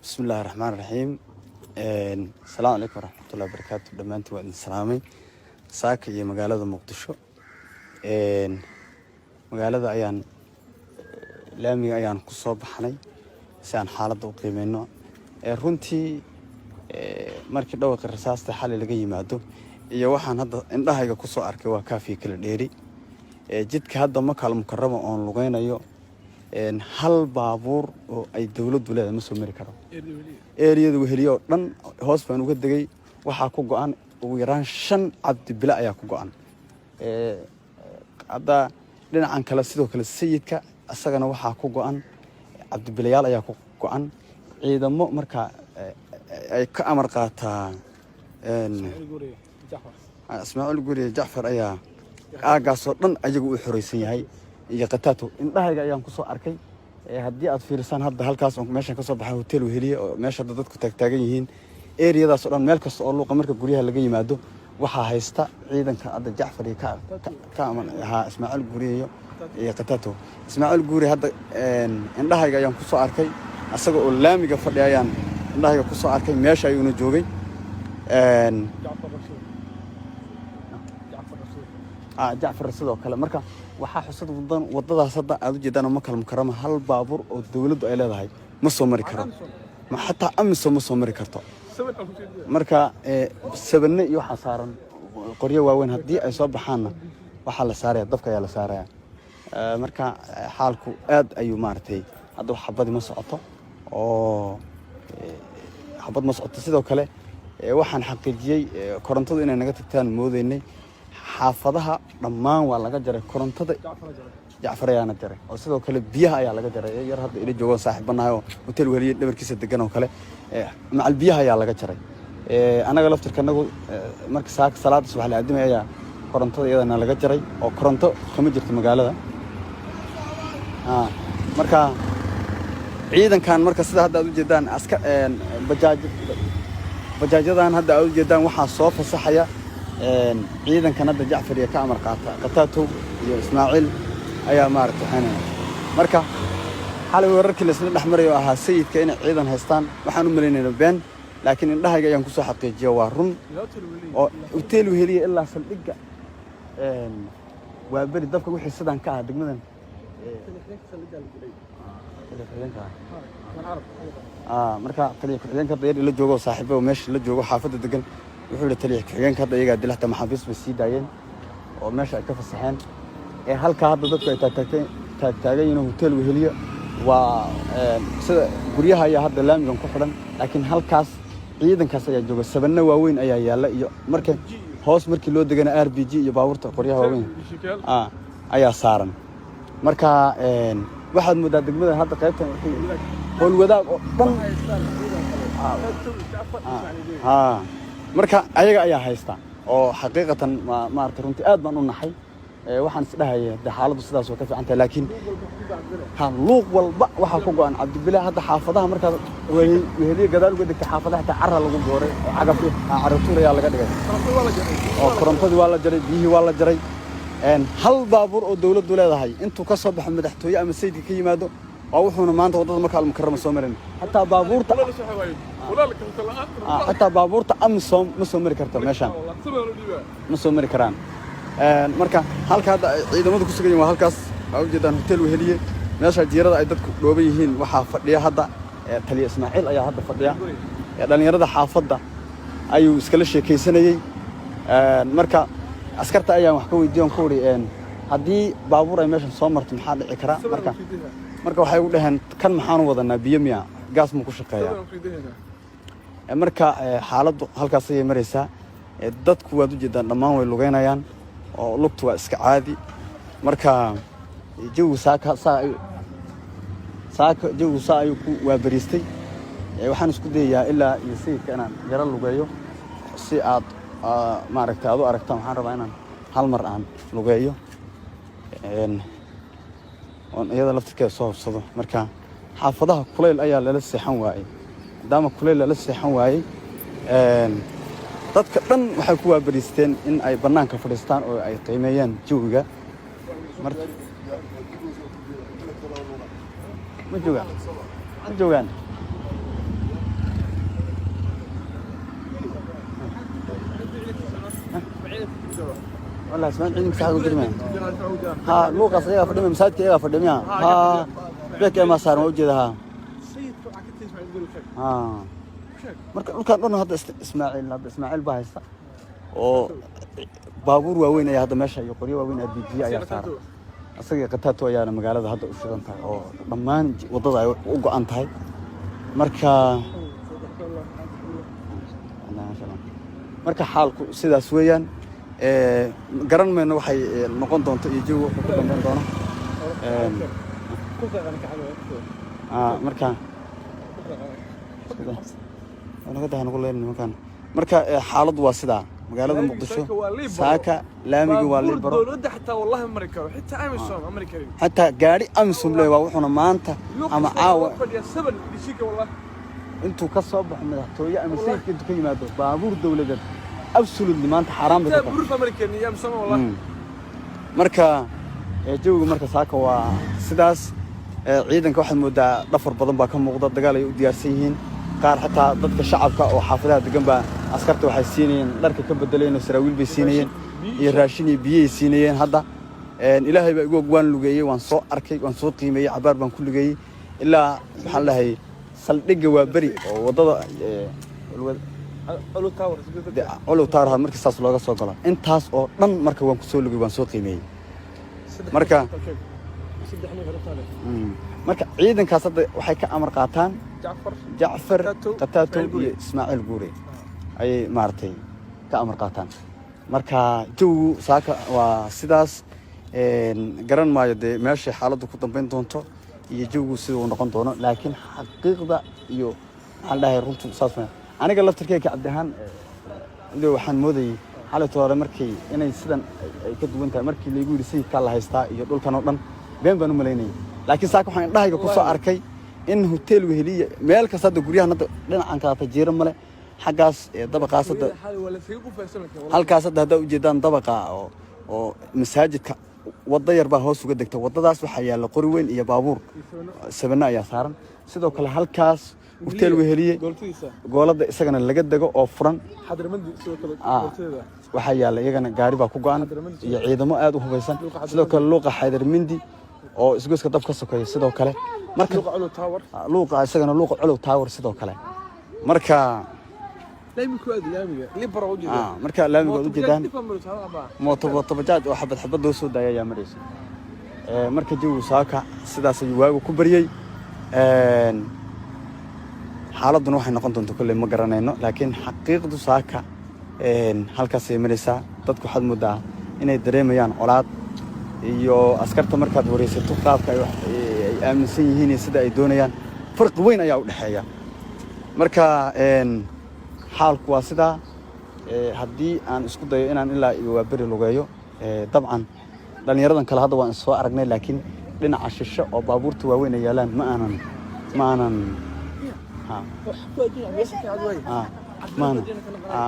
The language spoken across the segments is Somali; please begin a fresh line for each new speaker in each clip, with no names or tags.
بسم الله الرحمن الرحيم. السلام عليكم ورحمة الله وبركاته. دمانتي وعد السلامي ساك iyo magaalada Muqdisho. magaalada ayaan laamiga ayaan ku soo baxnay si aan xaaladda u qiimeeyno. runtii markii dhawqa rasaasta xal laga yimaado iyo waxaan hadda indhahayga ku soo arkay waa kaafi kala dheeri. jidka hadda ma kala mukarrama oo lugeynayo hal baabuur oo ay dawladdu leedahay ma soo mari karo. eeriyada weheliyo dhan hoos baan uga degay waxa ku go'an ugu yaraan 5 cabdi bila ayaa ku go'an. hadda dhinacan kale sidoo kale sayidka asagana waxa ku go'an cabdi bilayaal ayaa ku go'an. ciidamo marka ay ka amar qaataa Ismaaciil Guriye Jacfar ayaa aagaasoo dhan ayagu u xoreysan yahay iyo qataato indhahayga ayaan ku soo arkay. haddii aad fiirsan hadda halkaas oo meeshan ka soo baxay hotel weheliye oo meesha dadku taagan yihiin eeriyadaas oo dhan meel kasta oo luuqa marka guryaha laga yimaado waxa haysta ciidanka hadda Jacfar iyo ka aman Ismaaciil Guriye iyo qataato. Ismaaciil Guriye hadda indhahayga ayaan ku soo arkay asaga oo laamiga fadhiyaan indhahayga ku soo arkay meesha ayuuna joogay. Jacfar sidoo kale marka waxa xusad wadadaas hadda aad u jeedaan ma kala mukarrama hal baabuur oo dawladdu ay leedahay ma soo mari karo ma xataa amiso ma soo mari karto. marka sabane iyo waxa saaran qoryo waaweyn haddii ay soo baxaanna waxa la saaraya dabka ayaa la saaraya. marka xaalku aad ayuu maartay hadda xabad ma socoto oo xabad ma socoto sidoo kale waxaan xaqiijiyay korontada inay naga tagtaan moodeynay xaafadaha dhammaan waa laga jaray korontada Jacfar ayaana jaray oo sidoo kale biyaha ayaa laga jaray yar hadda ila joogo saaxiibanahay oo hotel weheliye dhabarkiisa degan oo kale macal biyaha ayaa laga jaray. anaga laftirkanagu marka salaada subax la aadimay ayaa korontada iyadana laga jaray oo koronto kama jirto magaalada. marka ciidankan marka sida hadda aad u jeedaan aska bajaajadan hadda aad u jeedaan waxa soo fasaxaya ciidankan hadda Jacfar iyo ka amar qaata qataato iyo Ismaaciil ayaa maartay marka xalay wararkii la isla dhaxmarayo ahaa sayidka in ciidan haystaan waxaan u maleynaa been laakiin indhahayga ayaan ku soo xaqiijiyay waa run oo hotel weheliye ilaa saldhiga waa bari dabka wixii sidaan ka ah degmadan marka taliye ku-xigeenka dayar la joogo saaxiibo meesha la joogo xaafadda degan wuxuu la taliye ku-xigeenka hadda iyaga dilahta maxaabiis bay sii daayeen oo meesha ay ka fasaxeen halka hadda dadku ay taagan yihiin hotel weheliye waa sida guryaha ayaa hadda laamigan ku xidhan laakiin halkaas ciidankaas ayaa jooga sabana waaweyn ayaa yaala iyo marka hoos markii loo degana RPG iyo baabuurta qoryaha waaweyn ayaa saaran. marka waxaad moodaa degmada hadda qaybtan howl wadaag oo dhan marka ayaga ayaa haysta oo xaqiiqatan maartay runtii aad baan u naxay. waxaan isdhahay xaaladdu sidaas oo ka fiican tahay laakiin luuq walba waxa ku go'an cabdi bilaa hadda xaafadaha marka weheliye gadaal uga dhigtay xaafadaha ta carra lagu gooray oo cagafyo caratuur ayaa laga dhigay oo korontadii waa la jaray biyihii waa la jaray. hal baabuur oo dawladdu leedahay intuu ka soo baxo madaxtooye ama sayidka ka yimaado waa wuxuuna maanta wadada marka mukarrama soo marin hatta baabuurta amisom ma soo mari karto meeshan ma soo mari karaan. marka halka hadda ciidamadu ku sugan waa halkaas oo jeedaan hotel weheliye meesha jiirada ay dadku dhooban yihiin waxa fadhiya hadda taliye Ismaaciil ayaa hadda fadhiya dhalinyarada xaafadda ayuu iskala sheekaysanayay. marka askarta ayaan wax ka weydiiyay ku wari haddii baabuur ay meeshan soo marto maxaa dhici kara marka waxay u dhahan kan maxaan wadanaa biyo miya gaas ma ku shaqeeyaa. marka xaaladdu halkaas ay maraysaa dadku waad u jeedaan dhammaan way lugeynayaan oo lugtu waa iska caadi. marka jawi saaka ayuu ku waabariistay. waxaan isku dayayaa ilaa iyo sayidka inaan yara lugeeyo si aad maaragtay aad u aragtaan waxaan rabaa inaan hal mar aan lugeeyo oo iyada laftirkeeda soo hubsado. marka xaafadaha kuleyl ayaa lala seexan waayay maadaama kuleyl lala seexan waayay dadka dhan waxay ku waabariisteen in ay bannaanka fadhiistaan oo ay qiimeeyaan jawiga. marka ma joogaan والله اسمعني عندك ساعة وجرمين ها لوقا صيغة فدمي مساعدك إيه فدمي ها بيك ما صار موجود ها ها مركان لونه هذا إسماعيل باهستا أو بابور وين يا هذا ماشي يقولي وين أديجي يا صار أصدق قطعت ويا أنا مقالة هذا أشتغل تاع أو ضمان وضع وقع أنت هاي مركا marka xaalku sidaas weeyaan garan meeno waxay noqon doonto iyo jawi wuxuu ku dambeyn doono marka anaga dahan ugu leeyahay nimankan marka xaaladu waa sidaa magaalada Muqdisho saaka laamiga waa liibaro dowladda xitaa wallahi Amerika xitaa Amerika xitaa gaari amisom leeyahay wuxuuna maanta ama caawa intuu ka soo baxo madaxtooye ama sayidka intuu ka yimaado baabuur dawladeed absolutely maanta xaraam bay tahay baabuur American iyo amsama wallahi marka jawiga marka saaka waa sidaas ciidanka waxa moodaa dhafar badan baa ka muuqda dagaal ay u diyaarsan yihiin qaar xitaa dadka shacabka oo xaafadaha degan baa askarta waxay siinayeen dharka ka bedelayeen saraawiil bay siinayeen iyo raashin iyo biyo ay siinayeen hadda ilaahay baa igu waan lugeeyay waan soo arkay waan soo qiimeeyay cabaar baan ku lugeeyay ilaa maxaan lahay saldhiga waa bari oo wadada olo taawar markii saas looga soo galo intaas oo dhan marka waan ku soo lugay waan soo qiimeeyay marka ciidankaas hadda waxay ka amar qaataan Jaafar Qataato iyo Ismaaciil Guure ay maartay ka amar qaataan marka jawigu saaka waa sidaas garan maayo de meesha xaaladdu ku dambeyn doonto iyo jawigu sida uu noqon doono laakiin xaqiiqda iyo waxaan dhahay runtu saas ma aniga laftirkeyga cabdihaan waxaan moodayay xalayto hore markii inay sidan ay ka duwan tahay markii lagu yiri sayidka la haystaa iyo dhulkan oo dhan been baan u maleynay laakiin saaka waxaan dhahayga ku soo arkay in hotel weheliya meel kasta guryaha dhinacan kala tajiiro male xagaas dabaqaas halkaas hadda u jeedaan dabaqa oo masaajidka wada yar baa hoos uga degtay wadadaas waxa yaala qori weyn iyo baabuur sabana ayaa saaran sidoo kale halkaas hotel weheliye goolada isagana laga dago oo furan xadramadi sidoo kale waxa yaala iyagana gaari baa ku go'an iyo ciidamo aad u hubeysan sidoo kale luuqa xaydarmindi oo isgoyska dab ka sokeeyo sidoo kale marka luuqa isagana luuqa culuw tower sidoo kale marka marka laamiga u jeedaan mooto bajaaj oo xabad loo soo daayay ayaa maraysa marka jawigu saaka sidaas ayuu waagu ku baryay xaaladuna waxay noqon doontaa kulli ma garanayno laakiin xaqiiqdu saaka halkaas ay maraysaa dadku waxaad moodaa inay dareemayaan colaad iyo askarta markaad wareysato qaabka ay aaminsan yihiin sida ay doonayaan farq weyn ayaa u dhaxeeya marka xaalku waa sidaa haddii aan isku dayo inaan ilaa iyo waa bari lugeeyo dabcan dhalinyaradan kale hadda waan soo aragnay laakiin dhinaca shisho oo baabuurta waaweyn ay yaalaan ma aanan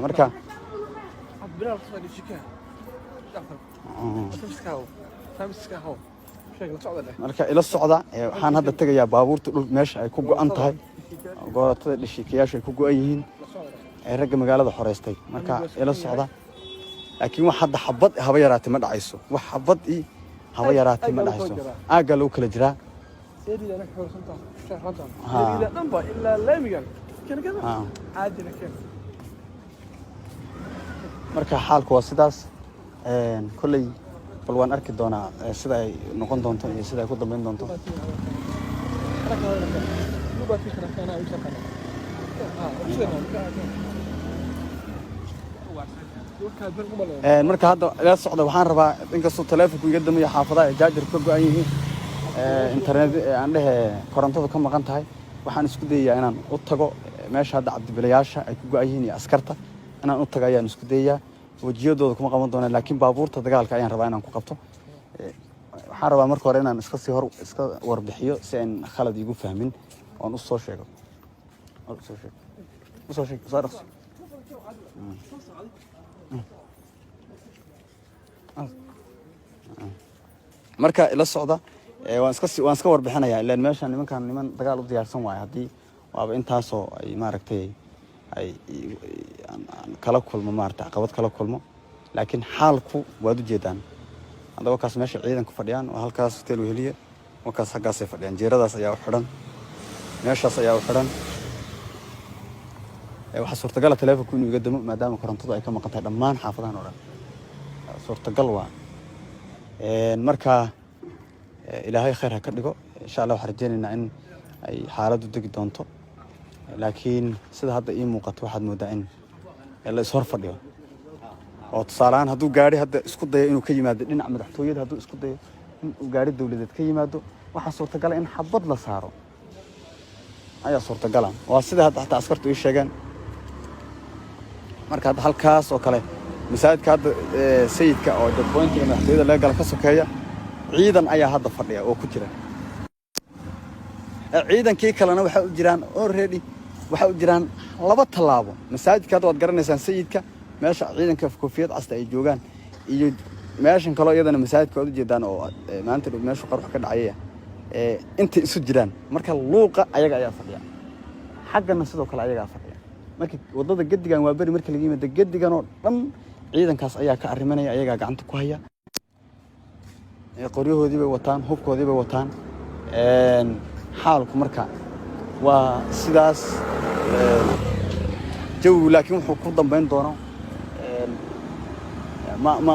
marka marka ila socda waxaan hadda tagayaa baabuurta dhul meesha ay ku go'an tahay goolatada dhishikayaasha ay ku go'an yihiin ragga magaalada xoreystay marka ila socda laakiin wax hadda xabad haba yaraatay ma dhacayso wax xabad haba yaraatay ma dhacayso aaga loo kala jiraa marka xaalku waa sidaas kulley bal waan arki doonaa sida ay noqon doonto iyo sida ay ku dambeyn doonto marka hadda ila socda waxaan rabaa inkastoo taleefanku iga damiyo xaafadaha jaajar ka go'an yihiin internet aan dhahe korontada ka maqan tahay waxaan isku dayayaa inaan u tago meesha hadda cabdibilayaasha ay ku go'an yihiin iyo askarta inaan u tago ayaan isku dayayaa wajiyadooda kuma qaban doonaa laakiin baabuurta dagaalka ayaan rabaa inaan ku qabto waxaan rabaa marka hore inaan iska warbixiyo si aan khalad igu fahmin oon u soo sheego marka ila socda waan iska warbixinayaa ilaa meeshan niman dagaal u diyaarsan waay hadii waaba intaasoo ay maaragtay ay kala kulmo maaragtay caqabad kala kulmo laakiin xaalku waad u jeedaan hadda wakaas meesha ciidanku fadhiyaan oo halkaas hotel weheliye wakaas xaggaasay fadhiyaan jeeradaas ayaa u xidhan meeshaas ayaa u xidhan waxa suurtagal ah taleefanku inuu iga damo maadaama korontadu ay ka maqan tahay dhammaan xaafadahan oo dhan suurtagal waa marka ilaahay khayr ha ka dhigo insha Allah waxaan rajaynaynaa in ay xaaladdu degi doonto laakiin sida hadda ii muuqato waxaad moodaa in la is hor fadhiyo oo tusaalahaan hadduu gaari hadda isku dayo inuu ka yimaado dhinaca madaxtooyada hadduu isku dayo in uu gaari dawladeed ka yimaado waxaa suurtagal in xabad la saaro ayaa suurtagal ah waa sida hadda xataa askartu ii sheegeen marka hadda halkaas oo kale masaajidka hadda sayidka oo dadweynaha madaxtooyada laga gala ka sokeeya ciidan ayaa hadda fadhiya oo ku jira ciidankii kalena waxa u jiraan already waxa u jiraan laba talaabo masaajidka hadda waad garanaysaan sayidka meesha ciidanka koofiyad casta ay joogaan iyo meeshan kale iyadana masaajidka wada jeedaan oo maanta meesha qarx ka dhacay inta isu jiraan marka luuqa ayaga ayaa fadhiya xaggana sidoo kale ayaga fadhiya marka wadada gadigan waa bari marka laga yimaado gadigan oo dhan ciidankaas ayaa ka arimanaya ayaga gacanta ku haya qoryahoodii bay wataan hubkoodii bay wataan xaalku marka waa sidaas jawigu laakiin wuxuu ku dambeyn doonaa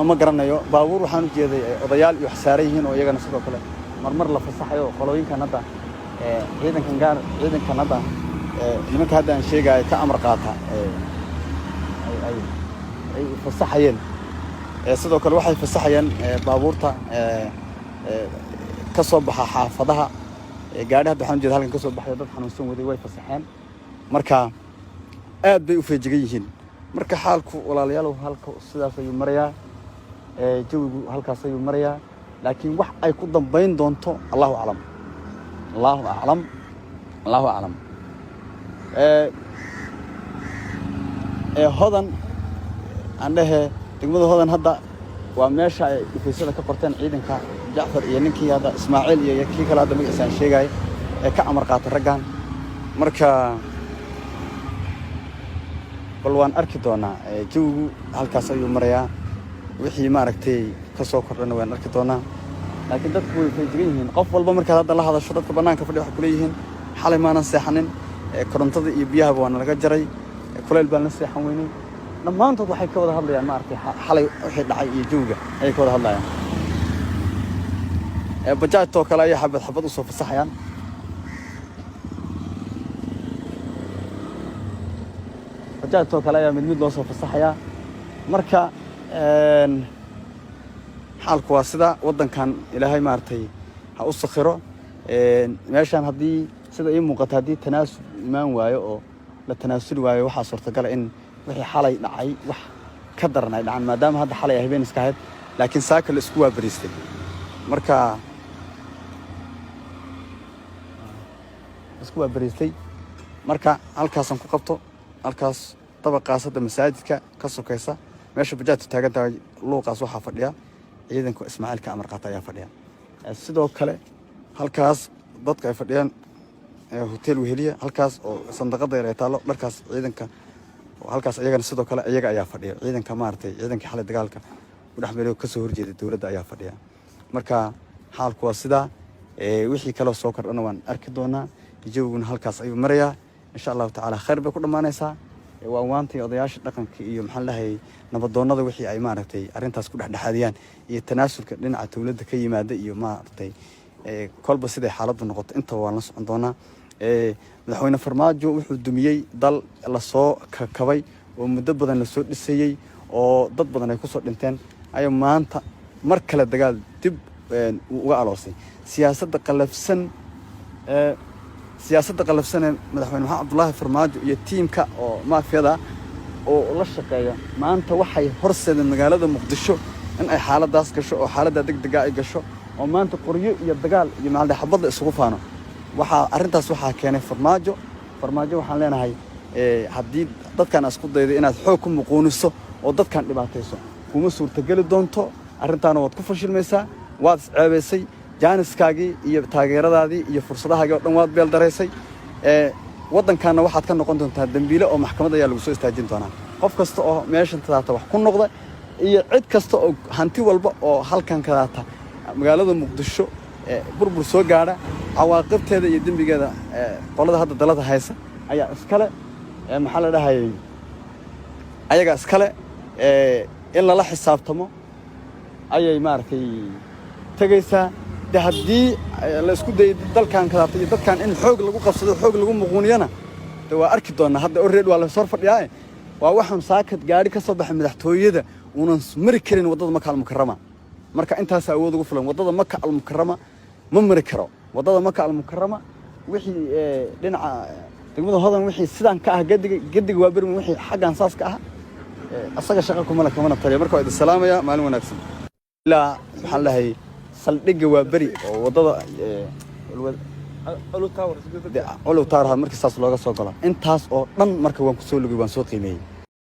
ma garanayo baabuur waxaan u jeeday odayaal iyo xasaaran yihiin oo iyagana sidoo kale marmar la fasaxayo qolooyinkan hadda ciidankan hadda nimanka hadda aan sheegay ka amar qaata ay fasaxayeen sidoo kale waxay fasaxayeen baabuurta ka soo baxa xaafadaha gaari hadda waxaan jeedaa halkan ka soo baxay dad xanuunsan waday way fasaxeen marka aad bay u feejigan yihiin marka xaalku walaalayaal halka sidaas ayuu marayaa jawigu halkaas ayuu marayaa laakiin wax ay ku dambeyn doonto Allahu a'lam hodan andahe degmada hodan hadda waa meesha ay dhifaysada ka qorteen ciidanka Jaafar iyo ninkii hadda Ismaaciil iyo kii kale hadda magaciisa sheegay ka amar qaatay raggan marka bal waan arki doonaa jawigu halkaas ayuu marayaa wixii maaragtay ka soo kordhana waan arki doonaa laakiin dadku way feejigan yihiin qof walba marka hadda la hadasho dadka banaanka fadhiya waxa kula yihiin xalay maanan seexanin korontada iyo biyaha waa laga jaray kuleel baan la seexan weynay dhammaantood waxay ka wada hadlayaan maaragtay xalay wixii dhacay iyo jawiga ay ka wada hadlayaan bajaajto kale ay xabad u soo fasaxayaan bajaajto kale ayaa mid loo soo fasaxayaa marka xaalku waa sida wadankan ilaahay maartay ha u sakhiro meeshan hadii sida ay muuqato hadii tanaasub imaan waayo oo la tanaasuli waayo waxa suurtagal in wixii xalay dhacay wax ka daranay dhacan maadaama hadda xalay habeen iska ahayd laakiin saaka la isku waabariistay marka isku waabariistay marka halkaasan ku qabto halkaas dabaqaas hadda masaajidka ka sokaysa meesha bajaajta taagan tahay luuqaas waxa fadhiya ciidanka Ismaaciil ka amar qaata ayaa fadhiya sidoo kale halkaas dadka ay fadhiyaan hotel weheliye halkaas oo sandaqada ay taalo dharkaas ciidanka halkaas ayagana sidoo kale ayaga ayaa fadhiya ciidanka maartay ciidanka xalay dagaalka u dhaxmeeyo ka soo horjeeday dawladda ayaa fadhiya marka xaalku waa sida wixii kale soo kordhana waan arki doonaa jawiguna halkaas ayuu marayaa insha Allah taala khayr bay ku dhamaanaysaa waa waantay odayaasha dhaqanka iyo maxaa lahayn nabadoonnada wixii ay maaragtay arintaas ku dhaxdhaxadiyaan iyo tanaasulka dhinaca dawladda ka yimaada iyo maaragtay kolba sida xaaladdu noqoto inta waan la socon doonaa madaxweyne Farmaajo wuxuu dumiyay dal la soo kabay oo muddo badan la soo dhisayay oo dad badan ay ku soo dhinteen ay maanta mar kale dagaal dib uga aloosay siyaasadda qalafsan madaxweyne Maxamed Cabdullaahi Farmaajo iyo tiimka oo maafiyada oo la shaqeeya maanta waxay horseedeen magaalada Muqdisho in ay xaaladaas gasho oo xaaladda degdeg ah ay gasho oo maanta qoryo iyo dagaal iyo macallin xabada isugu faano waxa arintaas waxa keenay Farmaajo waxaan leenahay haddii dadkan isku dayday inaad xoog ku muquuniso oo dadkan dhibaatayso kuma suurtagali doonto arintaana waad ku fashilmaysaa waad ceebaysay jaaniskaagii iyo taageeradaadii iyo fursadahaagii oo dhan waad beel dareysay wadankaana waxaad ka noqon doontaa dambiile oo maxkamad ayaa lagu soo istaajin doonaa qof kasta oo meeshan taata wax ku noqda iyo cid kasta oo hanti walba oo halkan ka daata magaalada Muqdisho burbur soo gaara cawaaqibteeda iyo dambigeeda qolada hadda dalada haysa ayaa iskale maxaa la dhahay ayaga iskale in la xisaabtamo ayay maartay tagaysaa haddii la isku day dalkan ka daata iyo dadkan in xoog lagu qabsado xoog lagu muquuniyana waa arki doonaa hadda already waa la soo fadhiyaa waa waxaan saakad gaari ka soo baxay madaxtooyada unan mari karin wadada Maka al-Mukarrama marka intaas awood ugu filan wadada Maka al-Mukarrama ma mari karo wadada Maka al-Mukarrama wixii dhinaca degmada hodan wixii sidaan ka ah gadiga waa birmin wixii xaqan saas ka ah asaga shaqo kuma la kamana taliya marka waa salaamaya maalin wanaagsan ilaa maxaa lahay saldhiga waa bari oo wadada ulu taawar markii saas looga soo galo intaas oo dhan marka waan ku soo lugay waan soo qiimeeyay